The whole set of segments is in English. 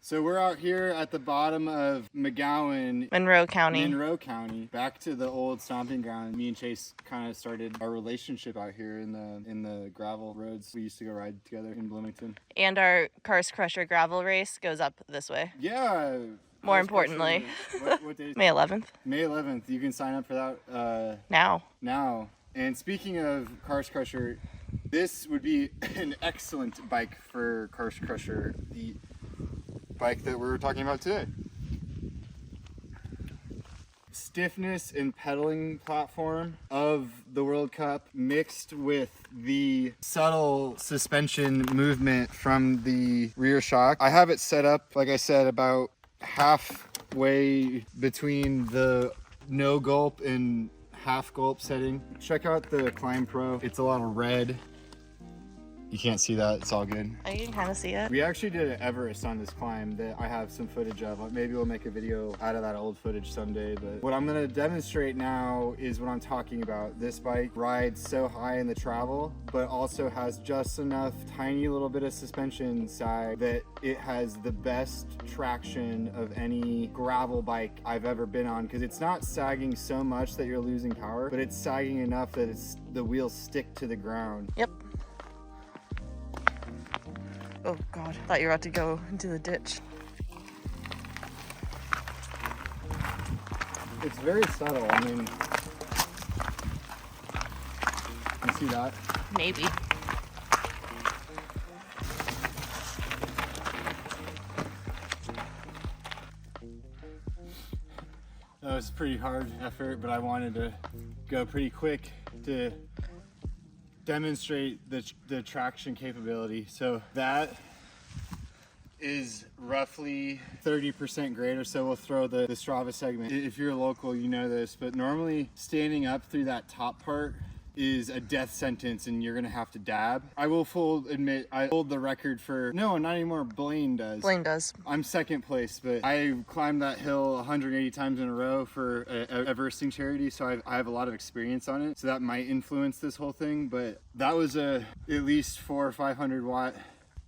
So we're out here at the bottom of McGowan, Monroe County. Back to the old stomping ground. Me and Chase kind of started our relationship out here in the gravel roads. We used to go ride together in Bloomington. And our Karst Crusher gravel race goes up this way. Yeah. More importantly, what day? May 11th. May 11th. You can sign up for that now. And speaking of Karst Crusher, this would be an excellent bike for Karst Crusher, the bike that we're talking about today. Stiffness and pedaling platform of the World Cup mixed with the subtle suspension movement from the rear shock. I have it set up, like I said, about halfway between the no gulp and half gulp setting. Check out the Climb Pro. It's a lot of red. You can't see that, it's all good. Oh, you can kind of see it. We actually did an Everest on this climb that I have some footage of. Maybe we'll make a video out of that old footage someday, but what I'm gonna demonstrate now is what I'm talking about. This bike rides so high in the travel, but also has just enough tiny little bit of suspension sag that it has the best traction of any gravel bike I've ever been on, because it's not sagging so much that you're losing power, but it's sagging enough that the wheels stick to the ground. Yep. Oh God, I thought you were about to go into the ditch. It's very subtle, I mean, you see that? Maybe. That was a pretty hard effort, but I wanted to go pretty quick to demonstrate the traction capability. So that is roughly 30% greater, so we'll throw the Strava segment. If you're local, you know this, but normally standing up through that top part is a death sentence and you're gonna have to dab. I will admit, I hold the record for, no, not anymore, Blaine does. Blaine does. I'm second place, but I climbed that hill 180 times in a row for a Everesting charity, so I have a lot of experience on it, so that might influence this whole thing, but that was at least 400 or 500 watt,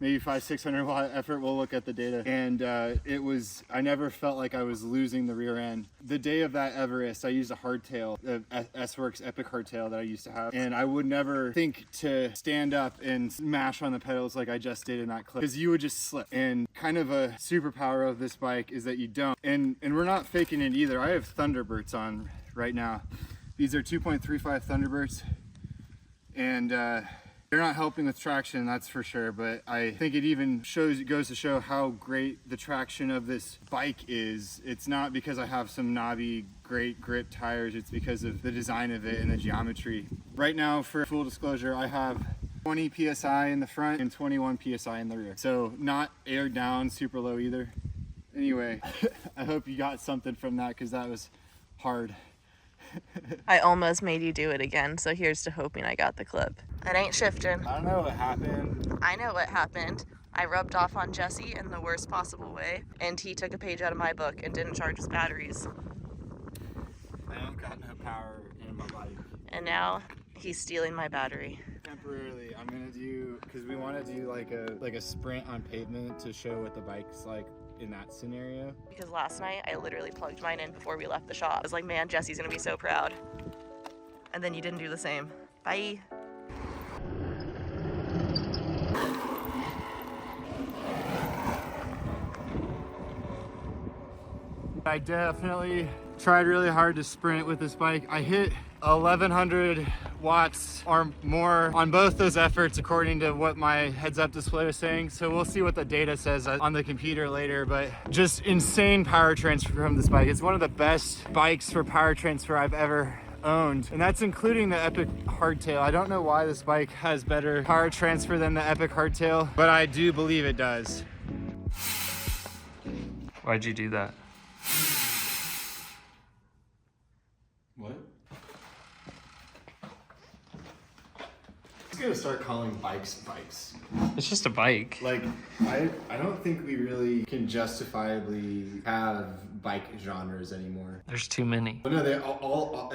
maybe 500-600 watt effort. We'll look at the data. And I never felt like I was losing the rear end. The day of that Everest, I used a hardtail, S-Works Epic hardtail that I used to have. And I would never think to stand up and smash on the pedals like I just did in that clip, because you would just slip. And kind of a superpower of this bike is that you don't. And we're not faking it either. I have Thunderberts on right now. These are 2.35 Thunderberts. And they're not helping with traction, that's for sure, but I think it even goes to show how great the traction of this bike is. It's not because I have some knobby, great grip tires, it's because of the design of it and the geometry. Right now, for full disclosure, I have 20 PSI in the front and 21 PSI in the rear. So not aired down, super low either. Anyway, I hope you got something from that, because that was hard. I almost made you do it again, so here's to hoping I got the clip. It ain't shifting. I don't know what happened. I know what happened. I rubbed off on Jesse in the worst possible way, and he took a page out of my book and didn't charge his batteries. I don't got no power in my body. And now he's stealing my battery. Temporarily, I'm gonna do, because we want to do like a sprint on pavement to show what the bike's like in that scenario. Because last night I literally plugged mine in before we left the shop. I was like, man, Jesse's gonna be so proud. And then you didn't do the same. Bye. I definitely tried really hard to sprint with this bike. I hit 1100 watts or more on both those efforts according to what my heads-up display was saying. So we'll see what the data says on the computer later, but just insane power transfer from this bike. It's one of the best bikes for power transfer I've ever owned, and that's including the Epic hardtail. I don't know why this bike has better power transfer than the Epic hardtail, but I do believe it does. Why'd you do that? What? I'm just gonna start calling bikes bikes. It's just a bike. Like, I don't think we really can justifiably have bike genres anymore. There's too many. But no, they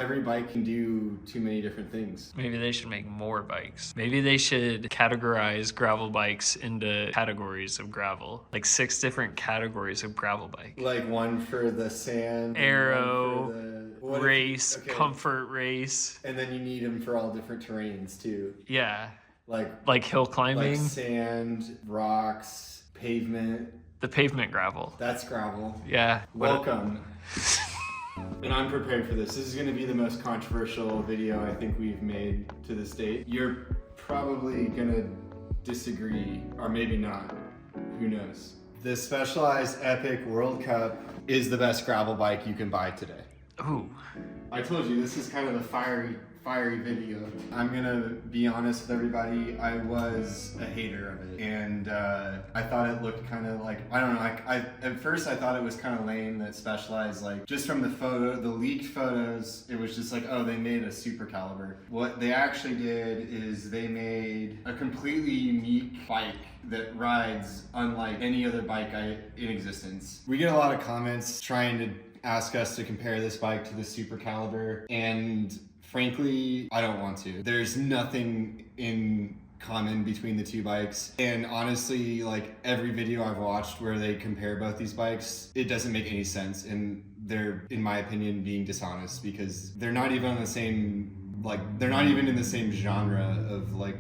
every bike can do too many different things. Maybe they should make more bikes. Maybe they should categorize gravel bikes into categories of gravel. Like 6 different categories of gravel bike. Like one for the sand, Aero, one for the race, okay. comfort race. And then you need them for all different terrains too. Yeah. Like hill climbing. like sand, rocks, pavement. The pavement gravel. That's gravel. Yeah. Welcome. And I'm prepared for this. This is going to be the most controversial video I think we've made to this date. You're probably going to disagree, or maybe not. Who knows? The Specialized Epic World Cup is the best gravel bike you can buy today. Ooh. I told you, this is kind of the fiery video. I'm gonna be honest with everybody, I was a hater of it. And I thought it looked kind of like, I don't know, at first I thought it was kind of lame that Specialized, like, just from the leaked photos, it was just like, oh, they made a super caliber. What they actually did is they made a completely unique bike that rides unlike any other bike in existence. We get a lot of comments trying to ask us to compare this bike to the Super Caliber, and frankly, I don't want to. There's nothing in common between the two bikes, and honestly, like, every video I've watched where they compare both these bikes, it doesn't make any sense, and they're, in my opinion, being dishonest because they're not even on the same, like, they're not even in the same genre of, like,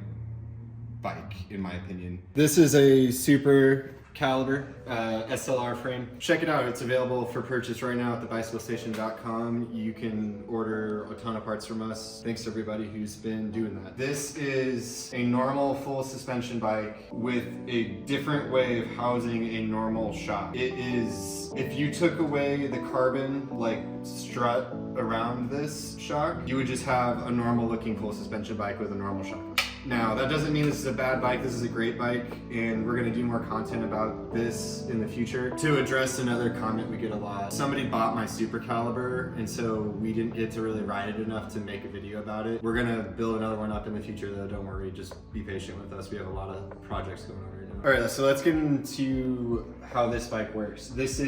bike, in my opinion. This is a Super Caliber SLR frame. Check it out. It's available for purchase right now at thebicyclestation.com. You can order a ton of parts from us. Thanks to everybody who's been doing that. This is a normal full suspension bike with a different way of housing a normal shock. It is, if you took away the carbon like strut around this shock, you would just have a normal looking full suspension bike with a normal shock. Now, that doesn't mean this is a bad bike. This is a great bike, and we're gonna do more content about this in the future. To address another comment we get a lot, somebody bought my Super Caliber, and so we didn't get to really ride it enough to make a video about it. We're gonna build another one up in the future though, don't worry, just be patient with us. We have a lot of projects going on right now. All right, so let's get into how this bike works. This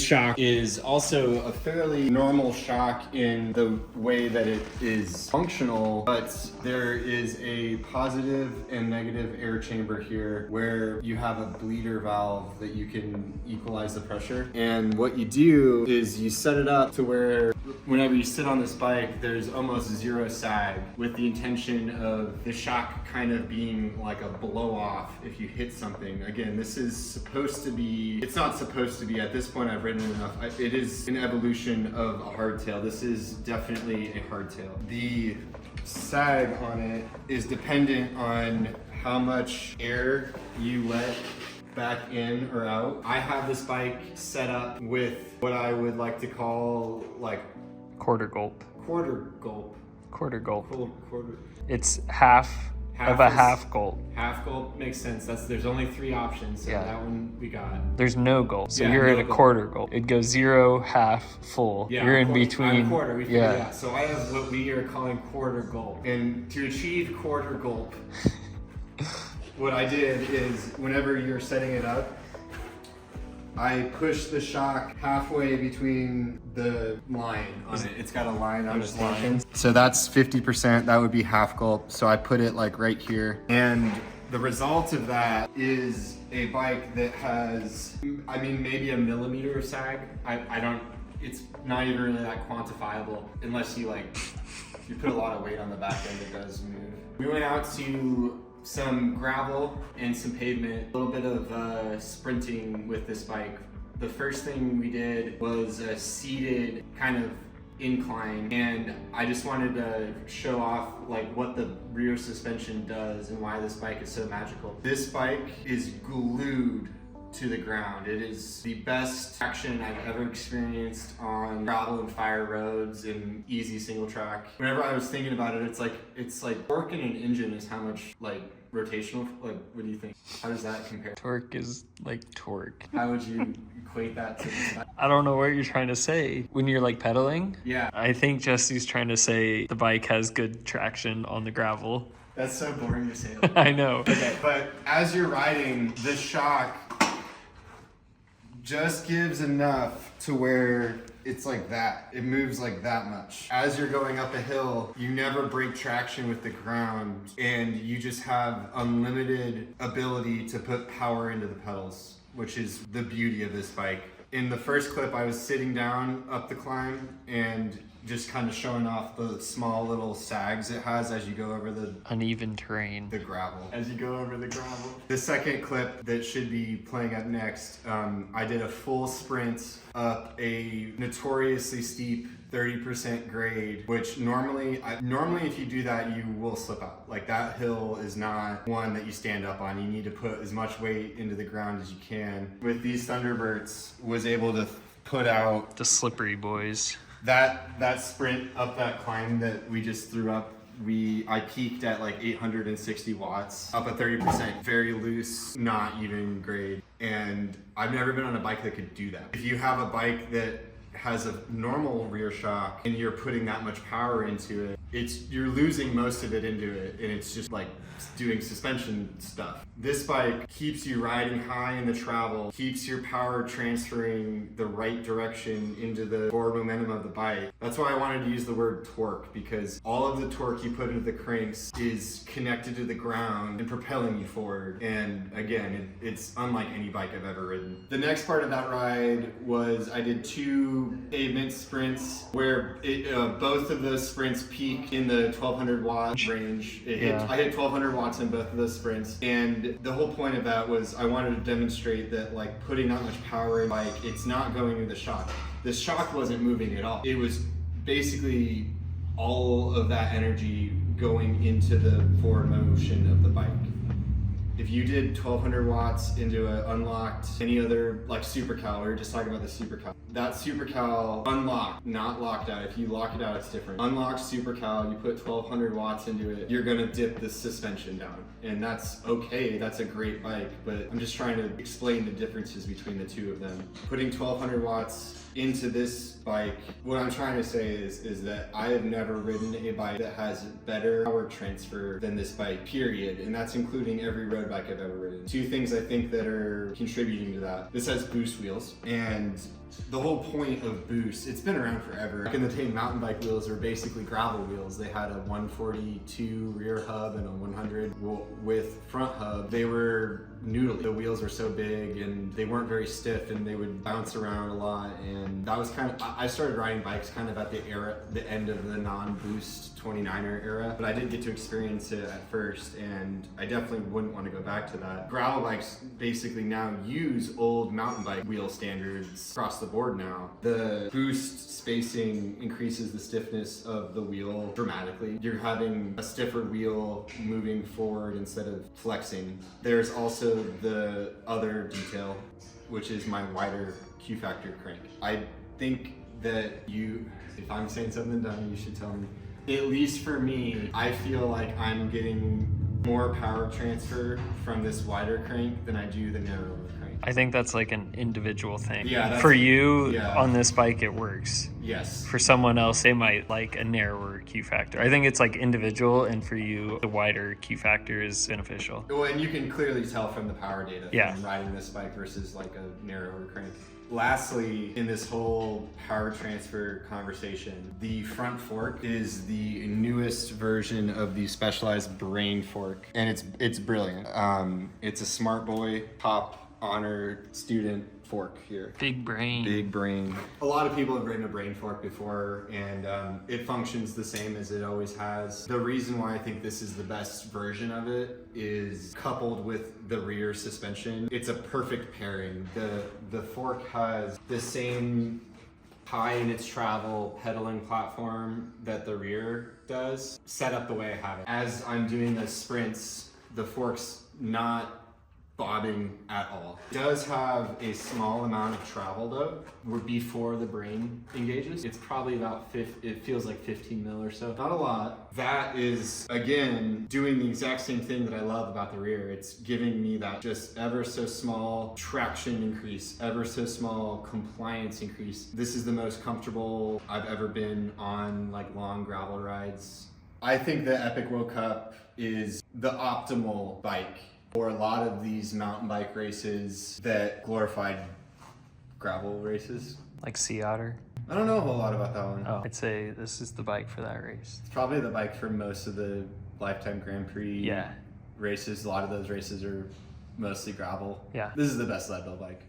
shock is also a fairly normal shock in the way that it is functional, but there is a positive and negative air chamber here where you have a bleeder valve that you can equalize the pressure. And what you do is you set it up to where whenever you sit on this bike, there's almost zero sag, with the intention of the shock kind of being like a blow off if you hit something. Again, this is supposed to be, it's not supposed to be, at this point I've ridden it enough, it is an evolution of a hardtail. This is definitely a hardtail. The sag on it is dependent on how much air you let back in or out. I have this bike set up with what I would like to call like Quarter gulp. quarter gulp. Quarter gulp. Quarter. It's half of a is- half gulp. Half gulp makes sense. There's only 3 options, so Yeah. that one we got. There's no gulp. So Yeah, you're no at a gulp. quarter gulp. It goes 0, half, full. Yeah, you're in quarter- between. I'm quarter. We figured yeah. it out. So I have what we are calling quarter gulp. And to achieve quarter gulp, what I did is whenever you're setting it up, I push the shock halfway between the line on it. It's got a line on its line. So that's 50%, that would be half gulp. So I put it like right here. And the result of that is a bike that has, I mean, maybe a millimeter of sag. I don't, it's not even really that quantifiable unless you you put a lot of weight on the back end, it does move. We went out to some gravel and some pavement, a little bit of sprinting with this bike. The first thing we did was a seated kind of incline, and I just wanted to show off like what the rear suspension does and why this bike is so magical. This bike is glued to the ground. It is the best traction I've ever experienced on gravel and fire roads and easy single track. Whenever I was thinking about it, it's like torque in an engine is how much like rotational, like what do you think? How does that compare? Torque is like torque. How would you equate that to this bike? I don't know what you're trying to say. When you're like pedaling, Yeah. I think Jesse's trying to say the bike has good traction on the gravel. That's so boring to say. I know. Okay, but as you're riding, the shock just gives enough to where it's like that. It moves like that much. As you're going up a hill, you never break traction with the ground, and you just have unlimited ability to put power into the pedals, which is the beauty of this bike. In the first clip, I was sitting down up the climb and just kind of showing off the small little sags it has as you go over the Uneven terrain. gravel. As you go over the gravel. The second clip that should be playing up next, I did a full sprint up a notoriously steep 30% grade, which normally if you do that, you will slip out. Like, that hill is not one that you stand up on. You need to put as much weight into the ground as you can. With these Thunderberts, was able to put out The slippery boys. that sprint up that climb that we just threw up. I peaked at like 860 watts, up at 30%, very loose, not even grade. And I've never been on a bike that could do that. If you have a bike that has a normal rear shock and you're putting that much power into it, you're losing most of it into it, and it's just like doing suspension stuff. This bike keeps you riding high in the travel, keeps your power transferring the right direction into the forward momentum of the bike. That's why I wanted to use the word torque, because all of the torque you put into the cranks is connected to the ground and propelling you forward. And again, it's unlike any bike I've ever ridden. The next part of that ride was I did 2 pavement sprints where both of those sprints peak in the 1200 watt range. I hit 1200 watts in both of those sprints, and the whole point of that was I wanted to demonstrate that, like, putting that much power in, like, it's not going into the shock. The shock wasn't moving at all. It was basically all of that energy going into the forward motion of the bike. If you did 1200 watts into an unlocked, any other, like, Super Cal, we were just talking about the Super Cal. That Super Cal unlocked, not locked out. If you lock it out, it's different. Unlocked Super Cal, you put 1200 watts into it, you're gonna dip the suspension down. And that's okay, that's a great bike, but I'm just trying to explain the differences between the two of them. Putting 1200 watts into this bike, what I'm trying to say is that I have never ridden a bike that has better power transfer than this bike, period. And that's including every road bike I've ever ridden. 2 things I think that are contributing to that. This has boost wheels, and the whole point of boost, it's been around forever. Back in the day, mountain bike wheels were basically gravel wheels. They had a 142 rear hub and a 100 with front hub. They were noodly. The wheels were so big and they weren't very stiff, and they would bounce around a lot. And that was kind of, I started riding bikes kind of at the end of the non-boost 29er era, but I did get to experience it at first, and I definitely wouldn't want to go back to that. Gravel bikes basically now use old mountain bike wheel standards across the board now. The boost spacing increases the stiffness of the wheel dramatically. You're having a stiffer wheel moving forward instead of flexing. There's also the other detail, which is my wider Q factor crank. I think that if I'm saying something dumb, you should tell me. At least for me, I feel like I'm getting more power transfer from this wider crank than I do the narrower crank. I think that's like an individual thing. Yeah, for you, on this bike, it works. Yes. For someone else, they might like a narrower Q factor. I think it's like individual, and for you, the wider Q factor is beneficial. Well, and you can clearly tell from the power data from riding this bike versus like a narrower crank. Lastly, in this whole power transfer conversation, the front fork is the newest version of the Specialized Brain fork, and it's brilliant. It's a Smart Boy top honor student fork here. Big brain. Big brain. A lot of people have ridden a brain fork before, and it functions the same as it always has. The reason why I think this is the best version of it is coupled with the rear suspension. It's a perfect pairing. The fork has the same high in its travel pedaling platform that the rear does, set up the way I have it. As I'm doing the sprints, the fork's not bobbing at all. It does have a small amount of travel though, before the brain engages. It's probably about it feels like 15 mil or so. Not a lot. That is, again, doing the exact same thing that I love about the rear. It's giving me that just ever so small traction increase, ever so small compliance increase. This is the most comfortable I've ever been on like long gravel rides I think the Epic World Cup is the optimal bike for a lot of these mountain bike races that glorified gravel races. Like Sea Otter? I don't know a whole lot about that one. Oh, I'd say this is the bike for that race. It's probably the bike for most of the Lifetime Grand Prix races. A lot of those races are mostly gravel. Yeah. This is the best Leadville bike.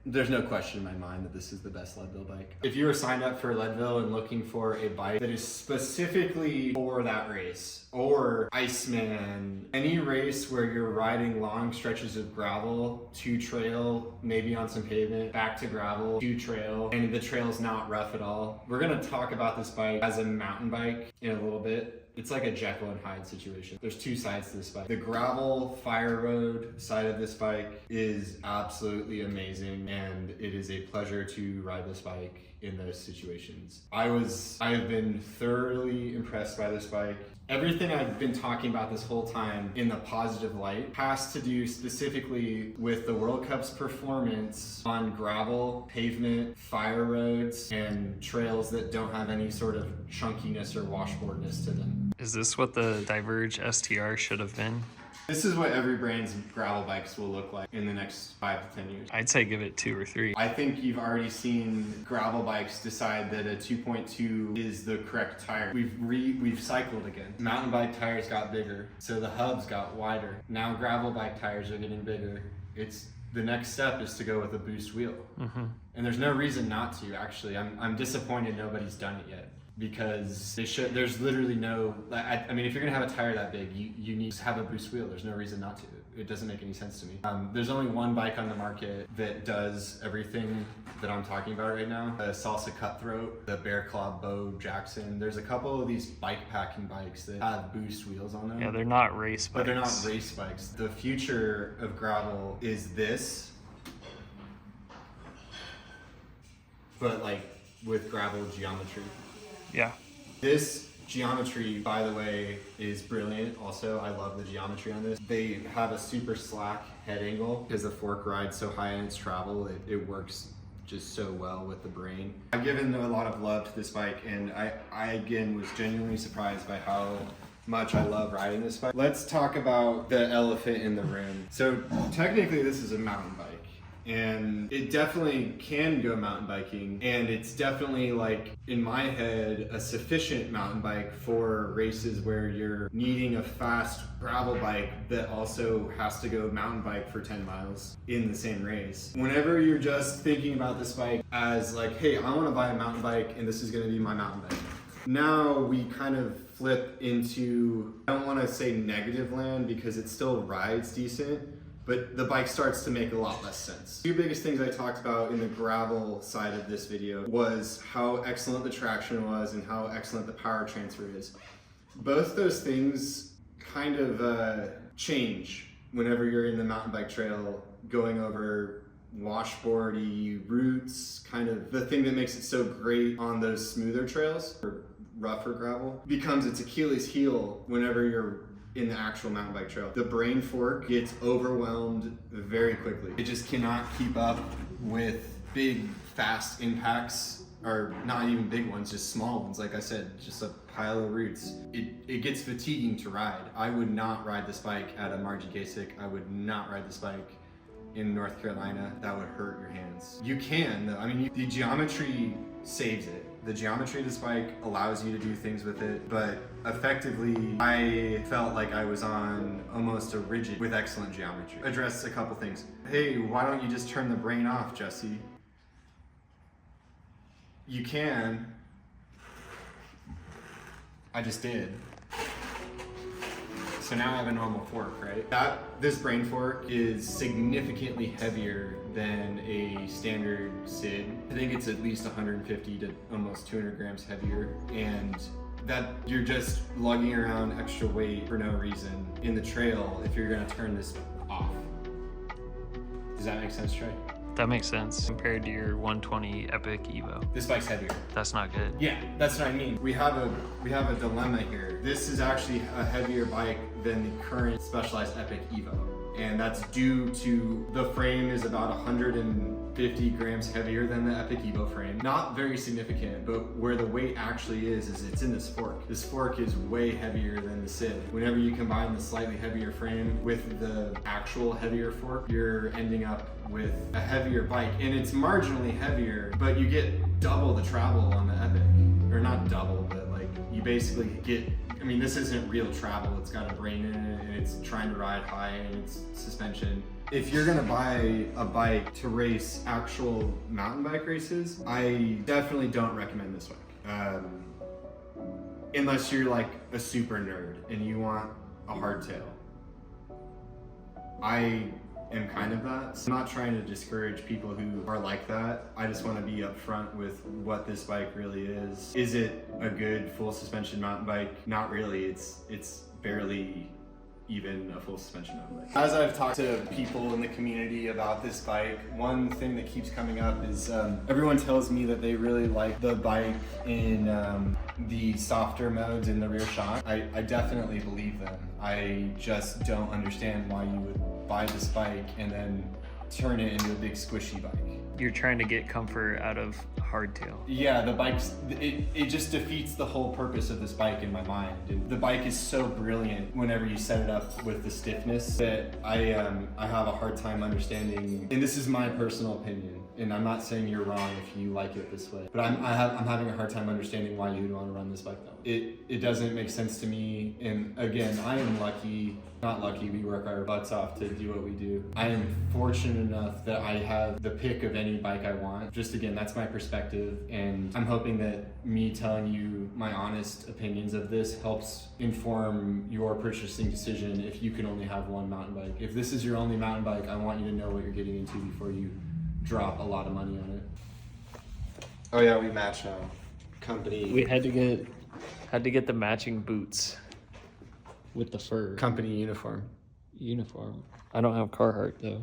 There's no question in my mind that this is the best Leadville bike. If you were signed up for Leadville and looking for a bike that is specifically for that race, or Iceman, any race where you're riding long stretches of gravel to trail, maybe on some pavement, back to gravel, to trail, and the trail's not rough at all. We're gonna talk about this bike as a mountain bike in a little bit. It's like a Jekyll and Hyde situation. There's two sides to this bike. The gravel fire road side of this bike is absolutely amazing, and it is a pleasure to ride this bike in those situations. I have been thoroughly impressed by this bike. Everything I've been talking about this whole time in the positive light has to do specifically with the World Cup's performance on gravel, pavement, fire roads, and trails that don't have any sort of chunkiness or washboardness to them. Is this what the Diverge STR should have been? This is what every brand's gravel bikes will look like in the next 5 to 10 years. I'd say give it 2 or 3. I think you've already seen gravel bikes decide that a 2.2 is the correct tire. We've cycled again. Mountain bike tires got bigger, so the hubs got wider. Now gravel bike tires are getting bigger. The next step is to go with a boost wheel. Mm-hmm. And there's no reason not to, actually. I'm disappointed nobody's done it yet. Because there's literally no, I mean, if you're gonna have a tire that big, you need to have a boost wheel. There's no reason not to. It doesn't make any sense to me. There's only one bike on the market that does everything that I'm talking about right now. The Salsa Cutthroat, the Bear Claw Bo Jackson. There's a couple of these bike packing bikes that have boost wheels on them. Yeah, they're not race bikes. But they're not race bikes. The future of gravel is this, but like with gravel geometry. Yeah. This geometry, by the way, is brilliant. Also, I love the geometry on this. They have a super slack head angle because the fork rides so high in its travel. It works just so well with the brain. I've given a lot of love to this bike, and I again was genuinely surprised by how much I love riding this bike. Let's talk about the elephant in the room. So technically this is a mountain bike. And it definitely can go mountain biking, and it's definitely, like, in my head, a sufficient mountain bike for races where you're needing a fast gravel bike that also has to go mountain bike for 10 miles in the same race. Whenever you're just thinking about this bike as like, hey, I want to buy a mountain bike and this is going to be my mountain bike. Now we kind of flip into, I don't want to say negative land because it still rides decent, but the bike starts to make a lot less sense. Two biggest things I talked about in the gravel side of this video was how excellent the traction was and how excellent the power transfer is. Both those things kind of change whenever you're in the mountain bike trail going over washboardy routes, kind of the thing that makes it so great on those smoother trails or rougher gravel becomes its Achilles heel whenever you're in the actual mountain bike trail. The brain fork gets overwhelmed very quickly. It just cannot keep up with big, fast impacts, or not even big ones, just small ones. Like I said, just a pile of roots. It gets fatiguing to ride. I would not ride this bike at a Margie Gasick. I would not ride this bike in North Carolina. That would hurt your hands. You can, though. I mean, the geometry saves it. The geometry of this bike allows you to do things with it, but effectively, I felt like I was on almost a rigid with excellent geometry. Address a couple things. Hey, why don't you just turn the brain off, Jesse? You can. I just did. So now I have a normal fork, right? This brain fork is significantly heavier than a standard SID. I think it's at least 150 to almost 200 grams heavier, and that you're just lugging around extra weight for no reason in the trail if you're gonna turn this off. Does that make sense, Trey? That makes sense compared to your 120 Epic Evo. This bike's heavier. That's not good. Yeah, that's what I mean. We have a dilemma here. This is actually a heavier bike than the current Specialized Epic Evo. and that's due to the frame is about 150 grams heavier than the Epic Evo frame. Not very significant, but where the weight actually is it's in this fork. This fork is way heavier than the Civ. Whenever you combine the slightly heavier frame with the actual heavier fork, you're ending up with a heavier bike, and it's marginally heavier, but you get double the travel on the Epic. Or not double, but like you basically get, I mean, this isn't real travel. It's got a brain in it, and it's trying to ride high, and it's suspension. If you're gonna buy a bike to race actual mountain bike races, I definitely don't recommend this bike. Unless you're like a super nerd and you want a hardtail. I am kind of that. So I'm not trying to discourage people who are like that. I just want to be upfront with what this bike really is. Is it a good full suspension mountain bike? Not really. It's barely even a full suspension mountain bike. As I've talked to people in the community about this bike, one thing that keeps coming up is everyone tells me that they really like the bike in the softer modes in the rear shock. I definitely believe them. I just don't understand why you would buy this bike and then turn it into a big squishy bike. You're trying to get comfort out of hardtail. Yeah, the bike's, it just defeats the whole purpose of this bike in my mind. And the bike is so brilliant whenever you set it up with the stiffness that I have a hard time understanding, and this is my personal opinion, and I'm not saying you're wrong if you like it this way, but I'm having a hard time understanding why you'd want to run this bike though. It doesn't make sense to me, and again, I am not lucky, we work our butts off to do what we do. I am fortunate enough that I have the pick of any bike I want. Just again, that's my perspective, and I'm hoping that me telling you my honest opinions of this helps inform your purchasing decision if you can only have one mountain bike. If this is your only mountain bike, I want you to know what you're getting into before you drop a lot of money on it. Oh yeah, we match now. Company. We had to get the matching boots with the fur. Company uniform. I don't have Carhartt though.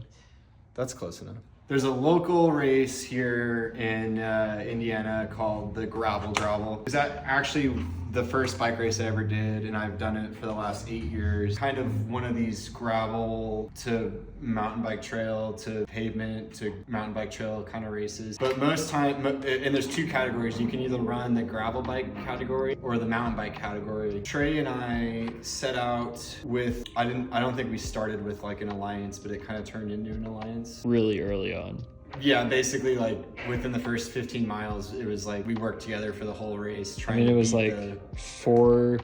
That's close enough. There's a local race here in Indiana called the Gravel Gravel. Is that actually the first bike race I ever did, and I've done it for the last 8 years. Kind of one of these gravel to mountain bike trail to pavement to mountain bike trail kind of races. But most time, and there's two categories. You can either run the gravel bike category or the mountain bike category. Trey and I set out with, I don't think we started with like an alliance, but it kind of turned into an alliance. Really early on. Yeah, basically like within the first 15 miles, it was like we worked together for the whole race. I mean, it was like 4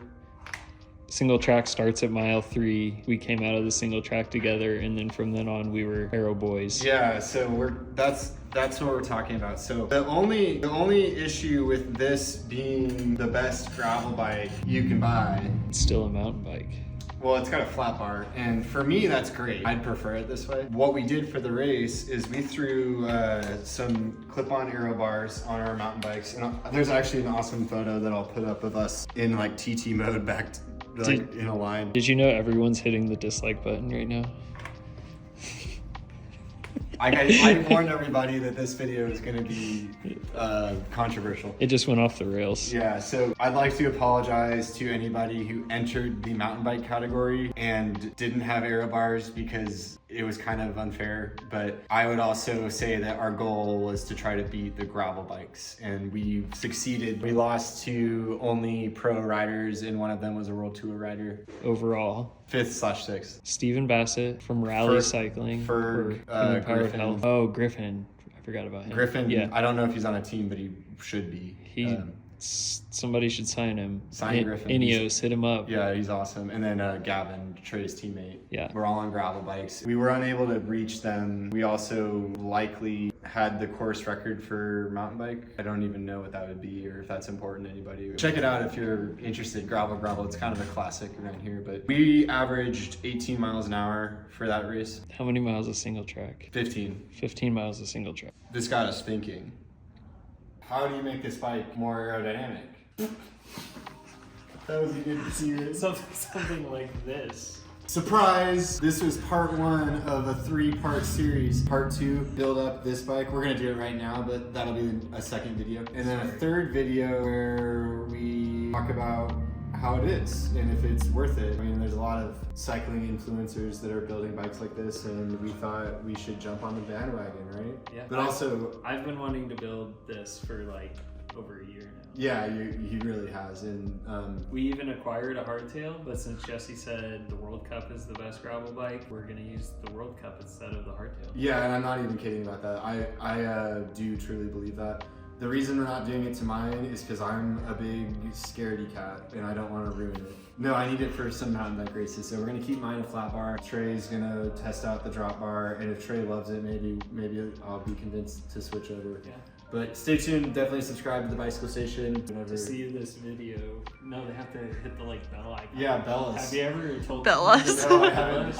single track starts at mile 3. We came out of the single track together, and then from then on, we were Aero boys. Yeah, so that's what we're talking about. So the only issue with this being the best gravel bike you can buy, It's still a mountain bike. well, it's got a flat bar, and for me, that's great. I'd prefer it this way. What we did for the race is we threw some clip-on aero bars on our mountain bikes, and there's actually an awesome photo that I'll put up of us in like TT mode in a line. Did you know everyone's hitting the dislike button right now? I warned everybody that this video is going to be controversial. It just went off the rails. Yeah, so I'd like to apologize to anybody who entered the mountain bike category and didn't have aero bars because it was kind of unfair. But I would also say that our goal was to try to beat the gravel bikes, and we succeeded. We lost to only pro riders, and one of them was a World Tour rider. Overall, 5th/6th. Stephen Bassett from Rally Ferg- Cycling. Ferg, Human Powered Griffin. Health. Oh, Griffin. I forgot about him. Griffin, Yeah. I don't know if he's on a team, but he should be. Somebody should sign him. Sign Griffin. Ineos, hit him up. Yeah, he's awesome. And then Gavin, Trey's teammate. Yeah. We're all on gravel bikes. We were unable to reach them. We also likely had the course record for mountain bike. I don't even know what that would be or if that's important to anybody. Check it out if you're interested. Gravel. It's kind of a classic around here. But we averaged 18 miles an hour for that race. How many miles a single track? 15. 15 miles a single track. This got us thinking. How do you make this bike more aerodynamic? That was a good secret. Something like this. Surprise! This was part 1 of a 3-part series. Part 2, build up this bike. We're gonna do it right now, but that'll be a second video. And then a third video where we talk about how it is and if it's worth it. I mean, there's a lot of cycling influencers that are building bikes like this, and we thought we should jump on the bandwagon, right? Yeah. But also, I've been wanting to build this for like over a year now. yeah, he really has. And We even acquired a hardtail, but since Jesse said the World Cup is the best gravel bike, we're gonna use the World Cup instead of the hardtail. yeah, and I'm not even kidding about that. I do truly believe that. The reason we're not doing it to mine is because I'm a big scaredy cat and I don't want to ruin it. No, I need it for some mountain bike races. So we're gonna keep mine a flat bar. Trey's gonna test out the drop bar, and if Trey loves it, maybe I'll be convinced to switch over. Yeah. But stay tuned. Definitely subscribe to the bicycle station. Whenever. To see this video, no, they have to hit the like bell icon. Yeah, bell us. Have you ever told Bell them us. to No, I bell haven't. us?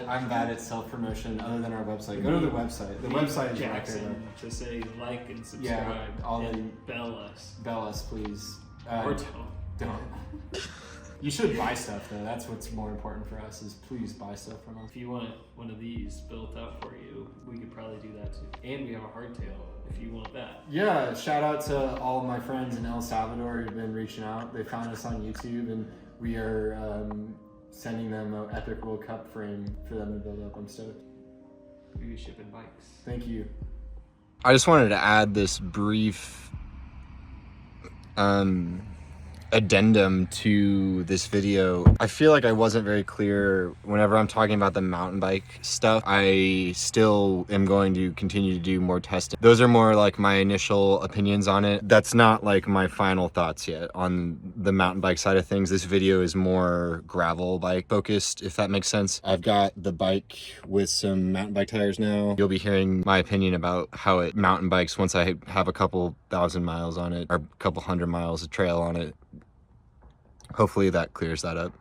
I'm bad at self promotion other than our website. Go to the website. The website is right there. Jackson to say like and subscribe. Yeah, all and bell us. Bell us, please. Or Don't. You should buy stuff though. That's what's more important for us. Is please buy stuff from us. If you want one of these built up for you, we could probably do that too. And we have a hardtail if you want that. Yeah, shout out to all of my friends in El Salvador who've been reaching out. They found us on YouTube, and we are sending them an epic World Cup frame for them to build up. I'm stoked. We be shipping bikes. Thank you. I just wanted to add this brief addendum to this video. I feel like I wasn't very clear whenever I'm talking about the mountain bike stuff. I still am going to continue to do more testing. Those are more like my initial opinions on it. That's not like my final thoughts yet on the mountain bike side of things. This video is more gravel bike focused, if that makes sense. I've got the bike with some mountain bike tires now. You'll be hearing my opinion about how it mountain bikes once I have a couple thousand miles on it, or a couple hundred miles of trail on it. Hopefully that clears that up.